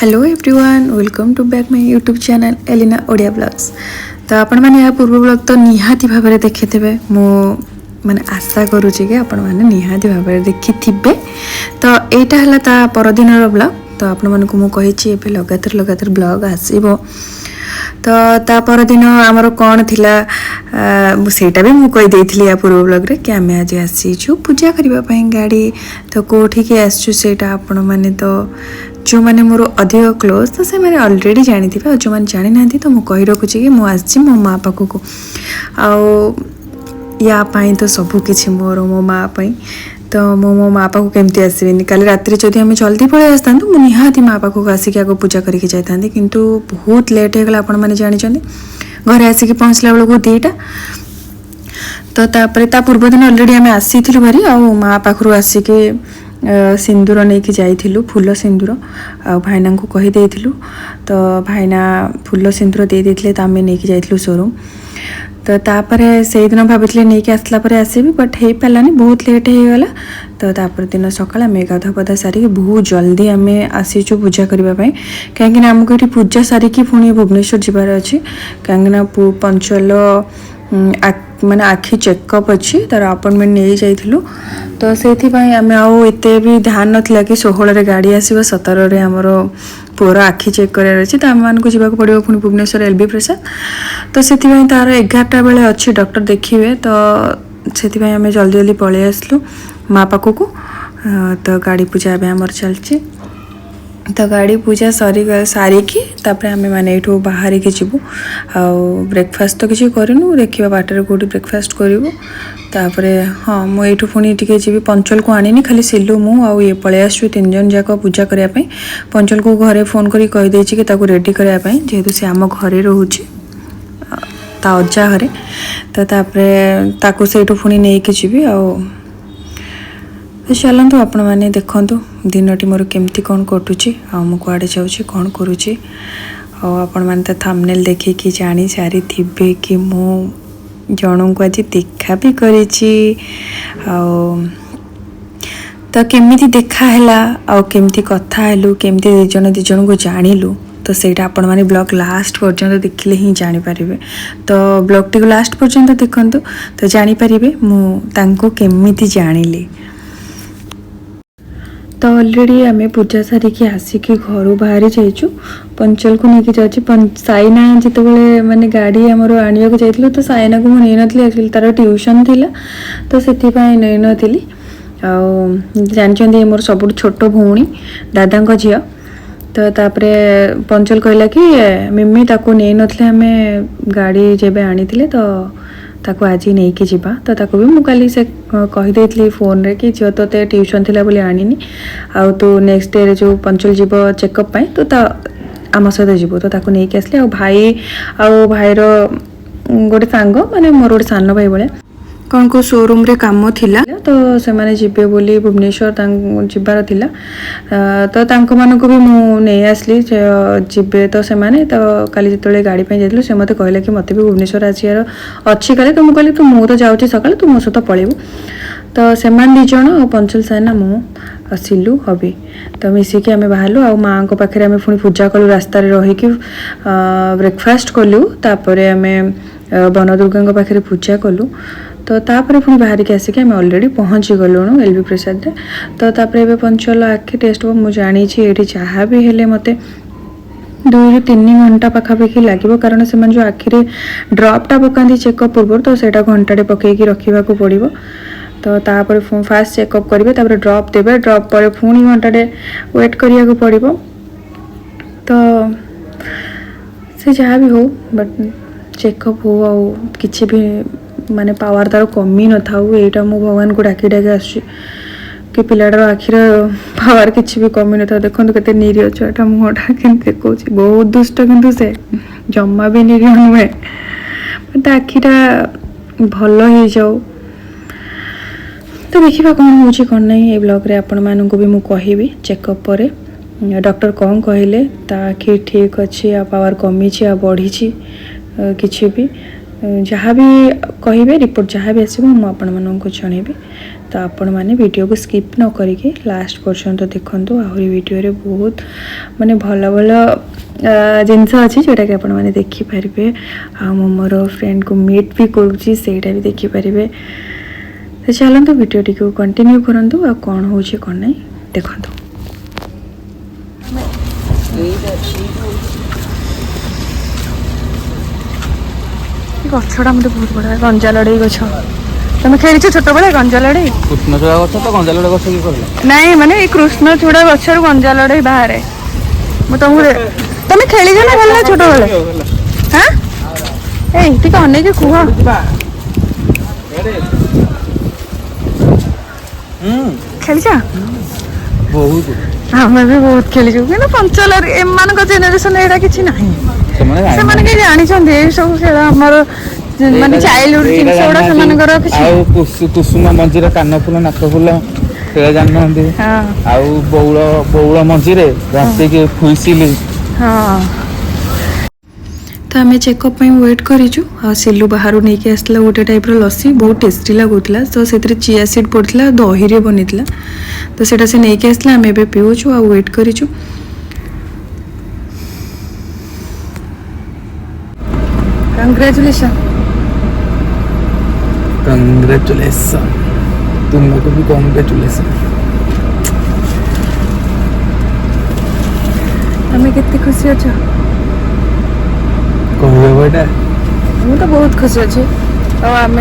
Hello everyone welcome to back my YouTube channel Elina Odia blogs. तो आपण मैंने या पूर्व ब्लॉग तो निहाती भाव में देखी थे मो मैंने आशा करुच्ची कि आपण मैंने निहाती भाव में देखी थे। तो यहाँ है ता परदिन ब्लॉग। तो आपण मानक मुझे लगातार ब्लॉग आसो। तो ता परदिन आमर कौन थिला सेटा भी मुझे कही पूर्व ब्लॉग रे कि आम आज आसीचु पूजा करने गाड़ी। तो कौटिकी आसटा आपण मैंने तो जो मैंने मोर अधिक क्लोज तो से मैंने ऑलरेडी जानी थी और जो मैंने जानी ना तो मुझे कही रखुची कि मुझे मो माँ पाखक या तो सबू किसी मोर मो माँ तो मो माँ पाखक केमती आसबी कल रात जदि आम जल्दी पलि आसता मुझे निहाती माँ पाखक आसिक आगे पूजा करके जाता किंतु बहुत लेट होगा आपण मैंने जानी घर आसिक पहुँचला बेलू 2टा। तो ता पूर्व दिन ऑलरेडी आम आसी भारी आ माँ पाखर आसिक सिंदूर नहीं कि जाइलु फूल सिंदूर आ भाईना को कहीदे। तो भाईना फूल सिंदूर दे देते तो आम नहीं कि जाइलु शोरूम। तो तापरे से दिन भाभी नहीं कि आसला आसबी बट हो पारानी बहुत लेट हो गला। तो तापर दिन सकाल आम गाधा पाधा सारिक बहुत जल्दी आम आसीचु पूजा करने कहीं आमको ये पूजा सारिकी पुणी भुवनेश्वर जबार अच्छी कहीं पंचल माने आखि चेकअप अच्छी तार अपॉइंटमेंट नहीं जाइलु। तो से आम आते भी ध्यान नाला कि 16 गाड़ी आसो 17 आमर पुअर आखि चेक करार अच्छी। तो आम मानक जावाक पड़ो पुणी भुवनेश्वर एलबी प्रसाद। तो से तार 11टा बेले अच्छी डॉक्टर देखिए। तो से आम जल्दी जल्दी पलि आसलु माँ पाखक। तो गाड़ी पूजा एवं आमर चलची। तो गाड़ी पूजा सारिकी आम मैंने ये बाहर के जीवु आ ब्रेकफास्ट तो किसी करूँ देखा बाटर कौटी ब्रेकफास्ट करूँ। तापर हाँ मुझे पुणी टी जी पंचल को आनी खाली सिलु मुझे पलि आसु 3 जन जाक पूजा करने। पंचल को घरे फोन कर कहीदे कि रेडी करने जेहेतु सी आम घरे रोचे ता अजा घरे। तो तापर से पुणी नहीं कि जी आ चलतु आपण मैंने देखु दिनटी मोर केमती कौन कटुची आ कुआड़े जाऊँगी कौन करुँची आपण मैंने तो थंबनेल देखिए जानी सारी थे कि मु जन को आज देखा भी करिछि। तो केमिति देखा हैला आ केमिति कथा हेलु केमिति दिजन को जानिलु। तो सेटा आपण माने ब्लॉग लास्ट पर्यंत देखिले ही जानी पारिबे। तो ब्लॉग टी लास्ट पर्यंत देखंतु तो जानी पारिबे मु तांको केमिति जानिली। तो ऑलरेडी आम पूजा सारिकी आसिक घर बाहरी जाइचु पंचल को लेकिन जाऊँ साइना जिते बड़े माने गाड़ी आमर आने को जाइलु। तो साइना को मुझे एक्चुअली तार ट्यूशन थिला तो से नहीं नी जानते मोर सब छोट भौणी दादा झी। तो तापरे पंचल कहला कि मिमी ताको नहीं नथिले हमें गाड़ी जेबे आनी तो ताको आज नहीं कि जीवा। तो ताको भी मुझे से कहीदे फोन रे कि जो तो ट्यूशन थिला बोली आनी आ तू नेक्स्ट डे जो पंचल जीव चेकअप तो आम सहित जीव। तो ताको नहीं कि आसले आ भाईर गोटे सांग माने मोर गोटे सान भाई भाया कौन को शोरूम रे काम थिला। तो से माने जीवे बोली भुवनेश्वर जीवार थिला। तो तांको मानको भी मु नहीं आसली जीवे। तो से माने तो काली जिते गाड़ी पे जाइलु से मते कहले कि मते भी भुवनेश्वर आसियार अच्छी काले। तो मुझे तू मु तो जाऊँगी सकाल तू मो सहित पलैबू। तो से 2 जन पंचल साइना मु आसिलु हबी। तो मिसिकी आम बाहरलु आ माँ को पाखे आम पुणी पूजा कलु रास्तार रहीकि ब्रेकफास्ट कलु। तापर आम बनदुर्गा पाखे पूजा कलु। तो तापर पुणी बाहर के आसिक आम ऑलरेडी पहुँची गलुणु एलबी प्रसाद रे। तो तापर एबे पंचल आखि टेस्ट मु जानी ये जहाँ भी हेले मते 2 ରୁ 3 घंटा पाखापाखि लगे कारण से जो आखिरे ड्रपटा पकाती चेकअप पूर्व तो सेटा घंटाटे पकईकी रखा पड़ो। तो तापर फास्ट चेकअप करेंगे तापर ड्रप देवे ड्रप पर पुणी घंटाटे वेट करिया पड़ो। तो से जहाँ भी हो बट चेकअप हो आ किसी भी माने पावर तार कमी न था यहाँ मु भगवान को डाकी डाकी आसुची कि पिलाटार आखिर पावर किसी भी कमी न था। देखो केते निरीह छुआटा मुहटा कि देखो बहुत दुष्ट किंतु से जमा भी निरीह नुहे मत आखिटा भल हो जाऊ। तो देखा कौन हो कौन नहीं ये ब्लॉग रे आपण मानक भी मुझे कहबी चेकअप पर डॉक्टर कौन कहले ता आखि ठीक अच्छी आ पावर कमी आ बढ़ी किसी भी। जहाँ भी कहे रिपोर्ट जहाँ भी आसो मुझे जनइबी। तो आपण मैंने वीडियो को स्किप न करके लास्ट पर्यंत देखूँ। आहरी वीडियो बहुत माने भल भल जिनस अच्छी जोटा कि आपण मैंने देखिपारे। मोर फ्रेंड को मीट भी करुँची सेटा भी देखिपारे। तो चलते वीडियो टी कंटिन्यू करूँ आ कौन हो कौन ना देखूँ। गछटा मत बहुत बड़ा गंजा लड़े गछ तुम खेल छोट बड़े गंजा लड़े कृष्णचूड़ा गछ तो गंजा लड़ा गछ की करला नहीं माने कृष्णचूड़ा गछ गंजा लड़े बाहर तुम खेली ना भल छोट बड़े हाँ ये अनेक कुह खेल बहुत आम भी बहुत खेली कि पंचल एम जेनेरेशन यहाँ किसी ना से जानी सब खेल आमर माने चाइल्डहुड जिनस गुड़ा से कुसुम मंजीर कान फुल नाक फुल खेल जानी बौल बौल मंजीर राति फुईसिली। हाँ तो आम चेकअप वेट करूँ। सिलु बाहर नहीं कि आसला गोटे टाइप लस्सी बहुत टेस्टी लगुला। तो से चिया सीड पड़ता दही रे बनी तो सेटा से नहीं आसला आम ए पीऊँ आ वेट करूँ। कंग्रेचुलेशन कंग्रेचुलेशन तुमको भी कंग्रेचुलेशन। तुम्हें कितनी खुशी अच्छे कहटा मुझे तो बहुत खुशी अच्छे। आम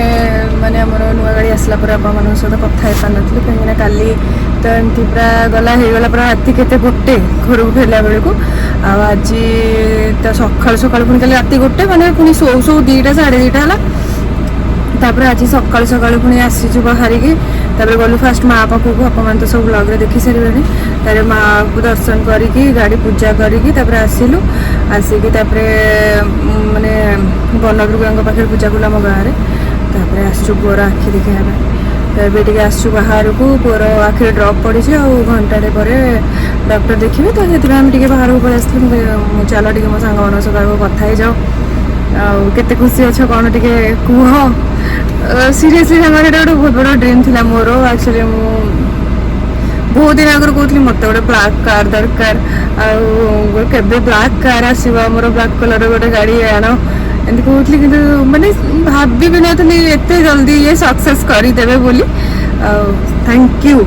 माने आम नुआ गाड़ी आसला आप सहित कथा पारि कहीं काली तो एमती पूरा गला पूरा राति केते गोटे घर को फेरला बेलू आज तो सकाल सकाल पुणी कल राति गोटे मैंने पुणी शो शो 2टा 2:30 है। तापर आज सकाल सकाल पुणी आसीचु बाहर की गलु फास्ट माँ पाखक आप मैंने तो सब ब्लॉग रे देखी सारे तार माँ को दर्शन करी गाड़ी पूजा करी आसिलु आसिकी माने वन दुर्गा पाखे पूजा कलु आम गाँव में आसचु पुअर आखि देखा तो आसचु बाहर को पुअर आखिर ड्रप पड़ी घंटाटे पर डॉक्टर देखिए। तो से बाहर को पलि आसली चल टे मो सांग मान सहित कथा ही जाओ आते खुशी अच्छे कौन टे कह सीरियसली गोटे बहुत बड़ा ड्रीम थी मोर। एक्चुअली बहुत दिन आगे कहती मत गोटे ब्लैक कार दरकार के ब्लैक कार आसो मोर ब्लैक कलर गोटे गाड़ी आण एमती कहती कि माने भाभी भी नी एत जल्दी ये सक्सेस करदे बोली। थैंक यू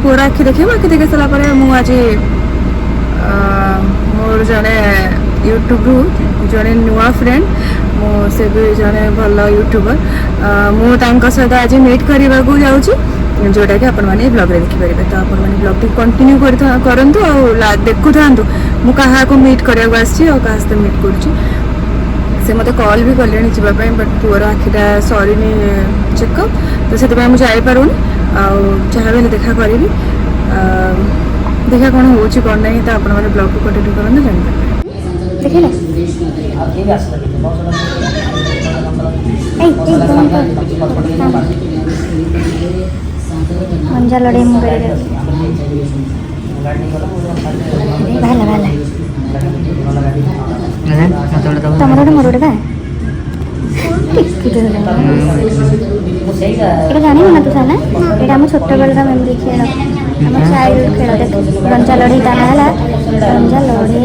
पूरा आखि देखी सारापर मुझे मोर जड़े यूट्यूब जड़े नुआ फ्रेंड से भी जड़े भल यूट्यूबर मुझे सहित आज मीट करने को जाऊँगी जोटा कि आपण मैंने ब्लॉग रे देखिपारे। तो आपण मैंने ब्लॉग टी कंटिन्यू करंतु आ देखु थांतु मु कहा को मीट करने को आसी और कहा मीट करुँची से मत कॉल भी कले जावाई बट पुअर आखिटा सरी चेकअप तो से मुझे जापारूनी जहाँ भी देखा करी देखा कौन हो कौन नहीं तो आपण मैंने ब्लॉग को कंटिन्यू करते जान मंजा लड़े तुम गोटे मोर गोटे ये जानी ना तू साना ये आम छोट बेल का मेमोरी खेल आम चाइल्ड खेल देख गंजा लड़े ता ना गंजा लड़े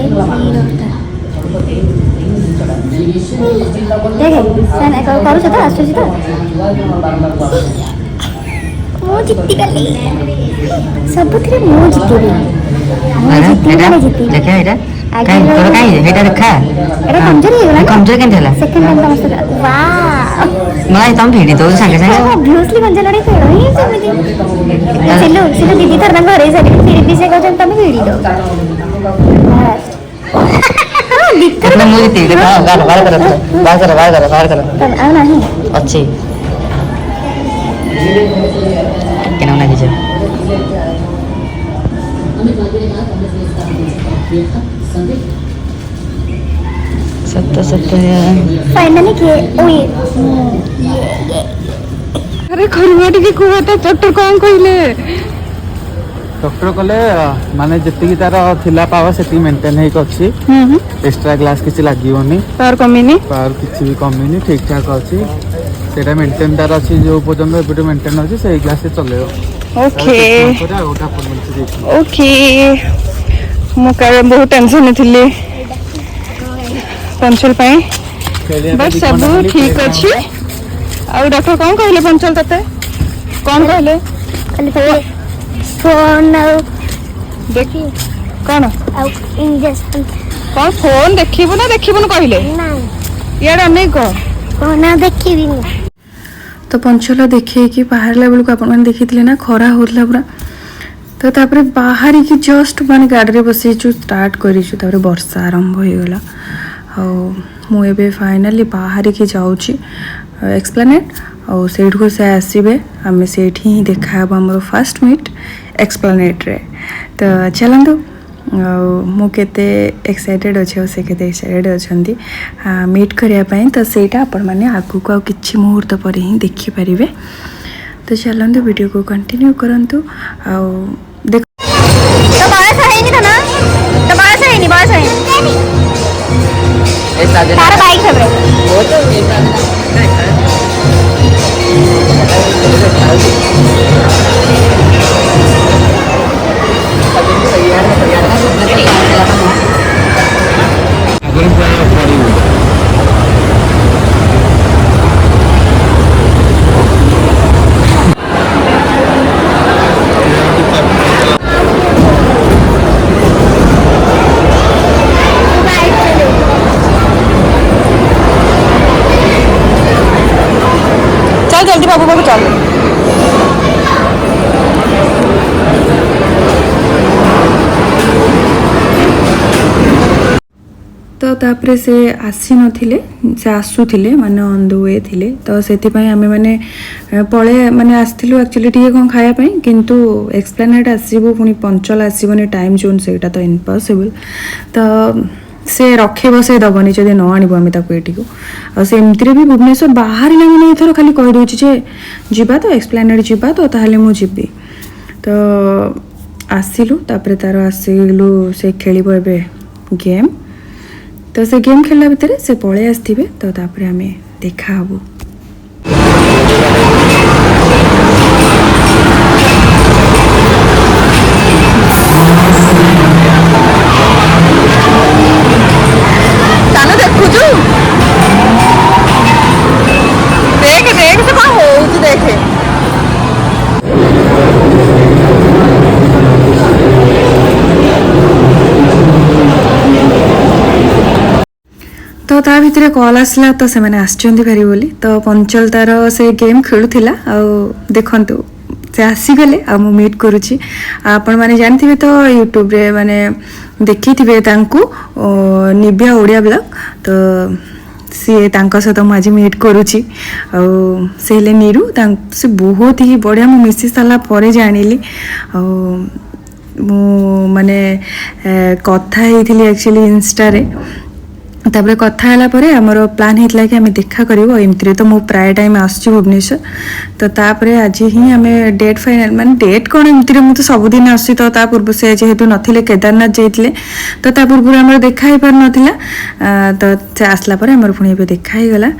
देखे सन एक करू तो आसुची तो मो जित्ती गली सबथरे मो जित्ती जित्ती देखा एटा काई तोर काई एटा देखा एटा कमजोर हे गला कमजोर केन थला सेकंड टाइम समस्त वाह मलाई तम भिडी तो संगे संगे ऑब्वियसली गंजा लड़े खेल ही सेମିତି सिलो सिलो दीदी थर ना घरे से फिर भी से कहन तुम भिडी दो इतना मुझे तीर का बाहर कर तब आ नहीं अच्छी केना ना कीजिए सत्य फाइनली के ओए अरे खरुआ टी कहता चट्टर कौन कहले डॉक्टर कहले माने जति तार थिला पावर सेति मेंटेन हेक अछि एक्स्ट्रा ग्लास किछि लागियोनी पावर कमिनी पावर किछि भी कमिनी ठीक ठाक अछि सेटा मेंटेन तार अछि जो पर्यंत एबे मेंटेन अछि सेही ग्लास से चलेयो ओके ओके मु करे बहुत टेंशन थिली पंचल पाए बस सब ठीक अछि और डॉक्टर कौन कहले पंचल तते कौन कहले फोन देखी कौन इंजेक्शन कौन फोन देखिबो ना कहले यार नहीं कह फोन देखिबी तो पंचल देखे कि बाहर बेलू आप देखी ना खरा होता पूरा तो तापर बाहर की जस्ट माने गाड़ी रे बसीचु स्टार्ट करिछु तापर वर्षा आरंभ हो गला मु एबे फाइनली बाहर की जाऊची एक्सप्लेनेट और सेठ को से आसीबे हमें सेठ ही देखा हमरो फर्स्ट मीट एक्सप्लेनेट रे तो चलंतु मु केते एक्साइटेड अच्छे से केते एक्साइटेड अछंती मीट करिया पई तो सेटा आपण माने आगु को किछि मुहूर्त पर ही देखि परिबे तो चलंतु वीडियो को कंटिन्यू करंतु आ देख तो बस है नहीं था ना तो बस है नहीं तारा बाइक है बे वो तो चल जल्दी बाबू बाबू चल तो तापरे से आसी नथिले से आसुथिले माने ऑन द वे थिले तो सेति पई हमें माने पळे माने आस्थिलु एक्चुअली टिके कोन खाया पई किंतु एक्सप्लेनेट आसीबो पुनी पंचल आसीबोनी टाइम जोन सेटा तो इम्पॉसिबल तो से रखे बसे दबनी जदि न आनिबो आमे ताको एठी को आ से एमतिरे भी भुवनेश्वर बाहर ले माने एथरो खाली कहि दोछि जे जिबा तो एक्सप्लेनेट जिबा तो ताहले मु जिबी तो आसिलु तापरे तार आसिलु से खेलिबो एबे गेम तो से गेम खेलला भितर से पळे आस्थिबे तो तापरे हमें देखा हबो तो ता भितर कॉल आसला तो से मैंने आसचंदी फेरी बोली तो पंचल तार से गेम खेलुथिला आ देखंतु से आसीगले आ मु मीट करुची आपण माने जानथिबे तो यूट्यूब रे माने देखिथिबे तांकू निव्या ओडिया ब्लॉग तो सी तांका सहित मु आज मीट करुची आ से ले नीरू से बहुत ही बढ़िया मु मिसी साला परे जानिली आ मु माने कथा हेथिली एक्चुअली इंस्टा रे तापर कथा है आमर प्लान होता कि आम देखा करूँ एमती तो मु प्राय टाइम आसुच्छी भुवनेश्वर तो तापर आज ही आम डेट फाइनाल माने डेट कौन एमती मुझे तो सबुदिन आसी तो पूर्व से जेहेतु नथिले केदारनाथ जाइए तो ता पूर्व आम देखा ही पार नाला तो से आसला आमर पुणी देखा ही गला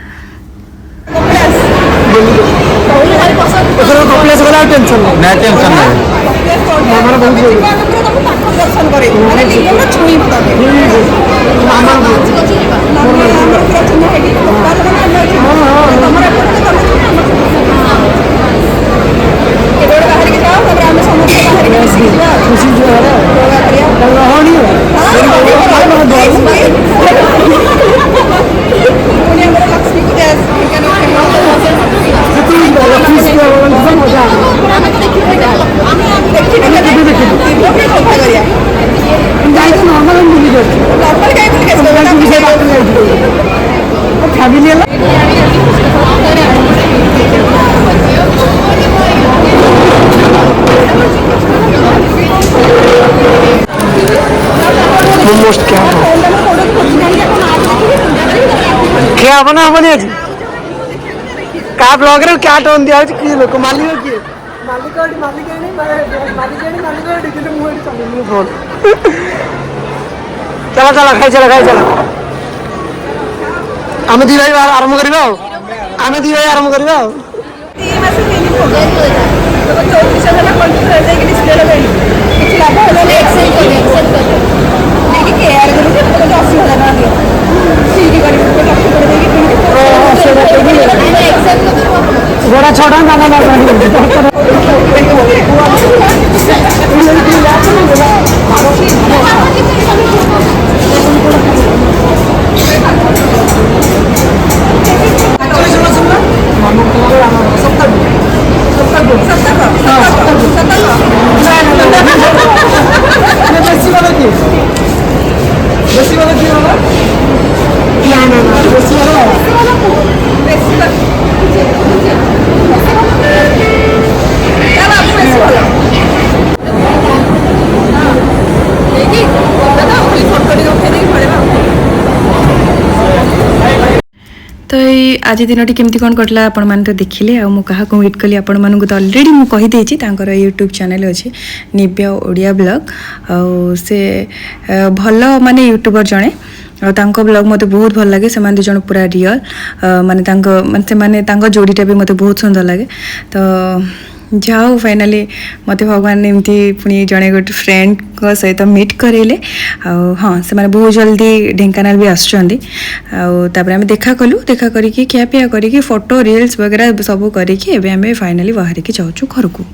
क्या बना बने आज का ब्लॉगर क्या टोन दिया कि लोक मालिक किए मालिक मालिक चला चला खाई चला आम दी भाई आरंभ करवा आम दी भाई आरंभ करवा बड़ा छोटा गाना तो आज दिन केमती कौन कटला आपण मैंने तो देखिले आ क्या वेट कली आपण मानक तो अलरेडी मुझे कहीदे यूट्यूब चैनल अच्छे निव्या ओडिया ब्लॉग से भल माने यूट्यूबर जड़े और ब्लॉग मत बहुत भल लगे से दु जन पूरा रियल माने जोड़ीटा भी मत बहुत सुंदर लगे तो जाओ फाइनाली मत भगवान एमती पुणी जड़े गोटे फ्रेंड को सहित मीट करेले हाँ से माने बहुत जल्दी ढेंकानाल भी आसुँच आम देखा कलु देखा करिकी खियापिया करिकी फोटो रील्स वगैरह सब करिकी एबे आमे फाइनाली बाहर के जाऊँ घर को।